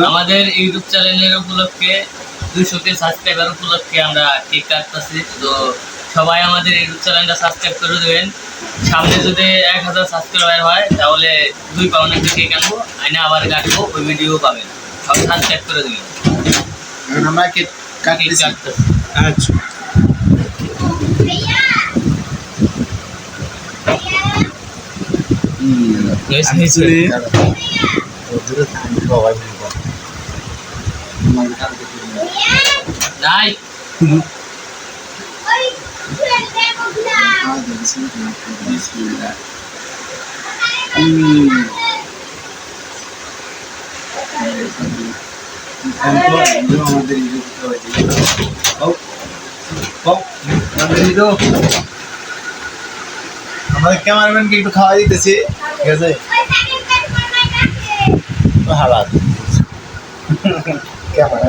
আমাদের ইউটিউব চ্যানেলের উপলক্ষে 200 সাবস্ক্রাইবার উপলক্ষে আমরা কেক কাটতেছি। তো সবাই আমাদের ইউটিউব চ্যানেলটা সাবস্ক্রাইব করে দেবেন। সামনে যদি 1000 সাবস্ক্রাইবার হয় তাহলে 2 পাউন্ড একটা কেক আনবো, আইনা আবার কাটবো, ওই ভিডিও পাবেন। সবাই সাবস্ক্রাইব করে দেবেন। আমরা কেক কাটতেছি। আচ্ছা নাই আমাদের ক্যামেরাম্যানকে একটু খাওয়া দিতেছি, ঠিক আছে? হালাত ক্যামেরা